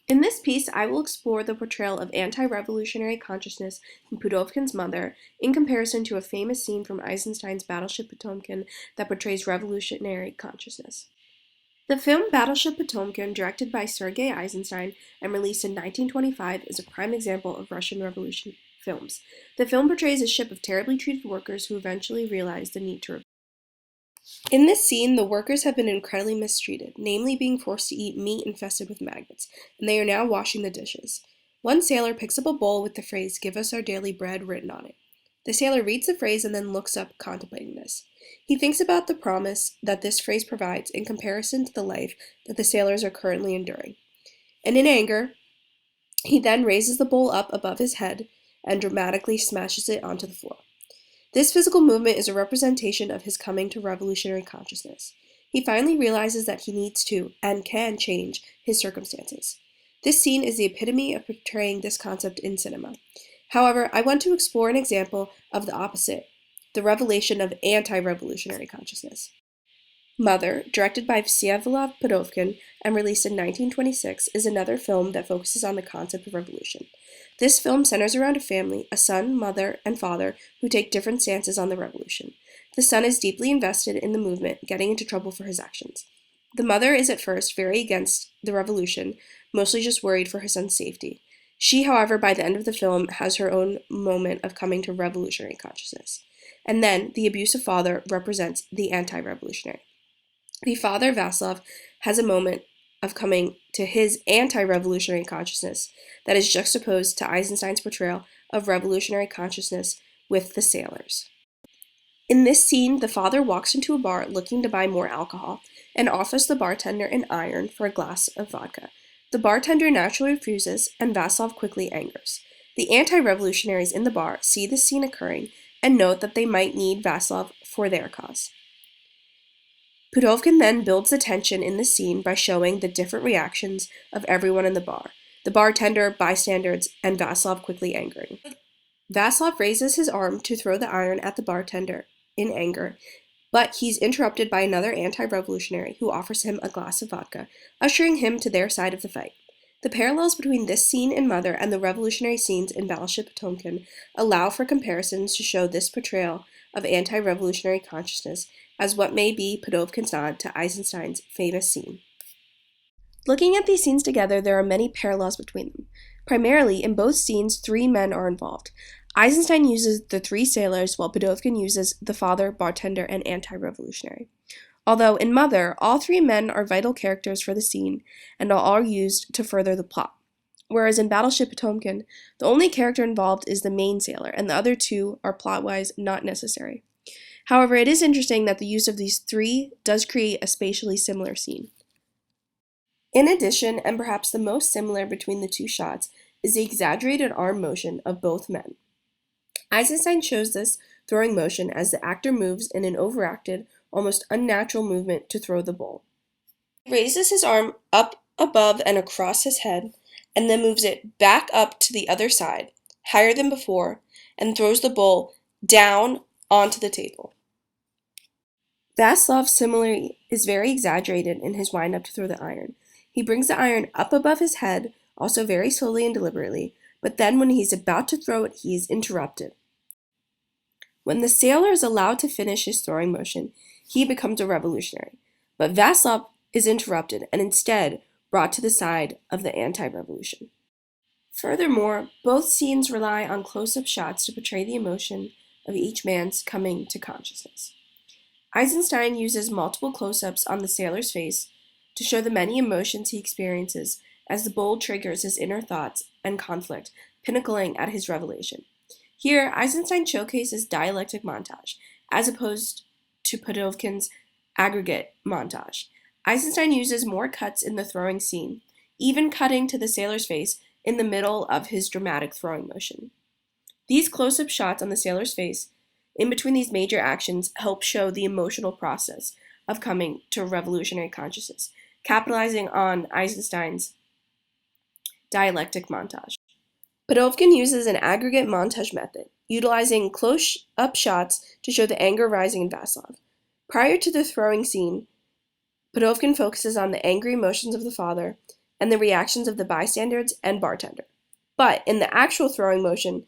In this piece, I will explore the portrayal of anti-revolutionary consciousness in Pudovkin's Mother in comparison to a famous scene from Eisenstein's Battleship Potemkin that portrays revolutionary consciousness. The film Battleship Potemkin, directed by Sergei Eisenstein and released in 1925, is a prime example of Russian Revolution films. The film portrays a ship of terribly treated workers who eventually realize the need to revolt. In this scene, the workers have been incredibly mistreated, namely being forced to eat meat infested with maggots, and they are now washing the dishes. One sailor picks up a bowl with the phrase, "Give us our daily bread," written on it. The sailor reads the phrase and then looks up, contemplating this. He thinks about the promise that this phrase provides in comparison to the life that the sailors are currently enduring. And in anger, he then raises the bowl up above his head and dramatically smashes it onto the floor. This physical movement is a representation of his coming to revolutionary consciousness. He finally realizes that he needs to, and can, change his circumstances. This scene is the epitome of portraying this concept in cinema. However, I want to explore an example of the opposite, the revelation of anti-revolutionary consciousness. Mother, directed by Vyacheslav Pudovkin and released in 1926, is another film that focuses on the concept of revolution. This film centers around a family, a son, mother, and father, who take different stances on the revolution. The son is deeply invested in the movement, getting into trouble for his actions. The mother is at first very against the revolution, mostly just worried for her son's safety. She, however, by the end of the film, has her own moment of coming to revolutionary consciousness. And then, the abusive father represents the anti-revolutionary. The father, Vaslav, has a moment of coming to his anti-revolutionary consciousness that is juxtaposed to Eisenstein's portrayal of revolutionary consciousness with the sailors. In this scene, the father walks into a bar looking to buy more alcohol and offers the bartender an iron for a glass of vodka. The bartender naturally refuses, and Vaslav quickly angers. The anti-revolutionaries in the bar see this scene occurring and note that they might need Vaslav for their cause. Pudovkin then builds the tension in the scene by showing the different reactions of everyone in the bar, the bartender, bystanders, and Vaslav quickly angering. Vaslav raises his arm to throw the iron at the bartender in anger, but he's interrupted by another anti-revolutionary who offers him a glass of vodka, ushering him to their side of the fight. The parallels between this scene in Mother and the revolutionary scenes in Battleship Potemkin allow for comparisons to show this portrayal of anti-revolutionary consciousness as what may be Pudovkin's nod to Eisenstein's famous scene. Looking at these scenes together, there are many parallels between them. Primarily, in both scenes, three men are involved. Eisenstein uses the three sailors, while Pudovkin uses the father, bartender, and anti-revolutionary. Although in Mother, all three men are vital characters for the scene and are all used to further the plot. Whereas in Battleship Potemkin, the only character involved is the main sailor, and the other two are plot-wise not necessary. However, it is interesting that the use of these three does create a spatially similar scene. In addition, and perhaps the most similar between the two shots, is the exaggerated arm motion of both men. Eisenstein shows this throwing motion as the actor moves in an overacted, almost unnatural movement to throw the bowl. He raises his arm up above and across his head, and then moves it back up to the other side, higher than before, and throws the bowl down onto the table. Vaslav similarly is very exaggerated in his wind-up to throw the iron. He brings the iron up above his head, also very slowly and deliberately, but then when he's about to throw it, he is interrupted. When the sailor is allowed to finish his throwing motion, he becomes a revolutionary, but Vaslav is interrupted and instead brought to the side of the anti-revolution. Furthermore, both scenes rely on close-up shots to portray the emotion of each man's coming to consciousness. Eisenstein uses multiple close-ups on the sailor's face to show the many emotions he experiences as the bowl triggers his inner thoughts and conflict, pinnacling at his revelation. Here, Eisenstein showcases dialectic montage, as opposed to Pudovkin's aggregate montage. Eisenstein uses more cuts in the throwing scene, even cutting to the sailor's face in the middle of his dramatic throwing motion. These close-up shots on the sailor's face in between these major actions help show the emotional process of coming to revolutionary consciousness, capitalizing on Eisenstein's dialectic montage. Pudovkin uses an aggregate montage method, utilizing close-up shots to show the anger rising in Vaslav. Prior to the throwing scene, Pudovkin focuses on the angry emotions of the father, and the reactions of the bystanders and bartender. But in the actual throwing motion,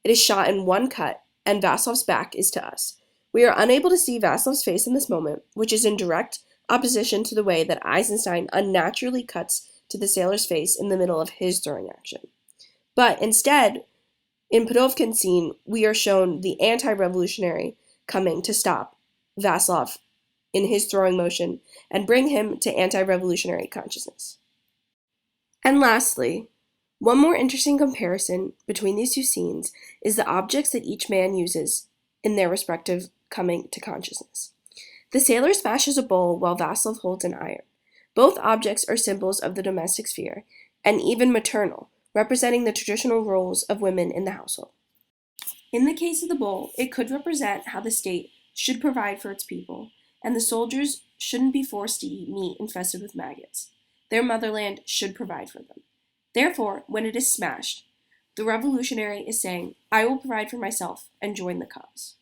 it is shot in one cut, and Vaslov's back is to us. We are unable to see Vaslov's face in this moment, which is in direct opposition to the way that Eisenstein unnaturally cuts to the sailor's face in the middle of his throwing action. But instead, in Pudovkin's scene, we are shown the anti-revolutionary coming to stop Vaslov in his throwing motion and bring him to anti-revolutionary consciousness. And lastly, one more interesting comparison between these two scenes is the objects that each man uses in their respective coming to consciousness. The sailor smashes a bowl while Vaslov holds an iron. Both objects are symbols of the domestic sphere, and even maternal, representing the traditional roles of women in the household. In the case of the bowl, it could represent how the state should provide for its people, and the soldiers shouldn't be forced to eat meat infested with maggots. Their motherland should provide for them. Therefore, when it is smashed, the revolutionary is saying, I will provide for myself and join the cause.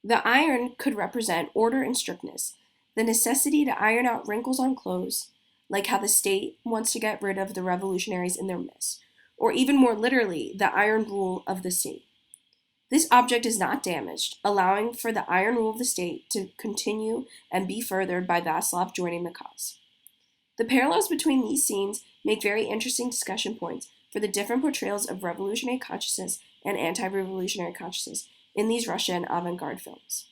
The iron could represent order and strictness, the necessity to iron out wrinkles on clothes, like how the state wants to get rid of the revolutionaries in their midst, or even more literally, the iron rule of the state. This object is not damaged, allowing for the iron rule of the state to continue and be furthered by Vaslov joining the cause. The parallels between these scenes make very interesting discussion points for the different portrayals of revolutionary consciousness and anti-revolutionary consciousness in these Russian avant-garde films.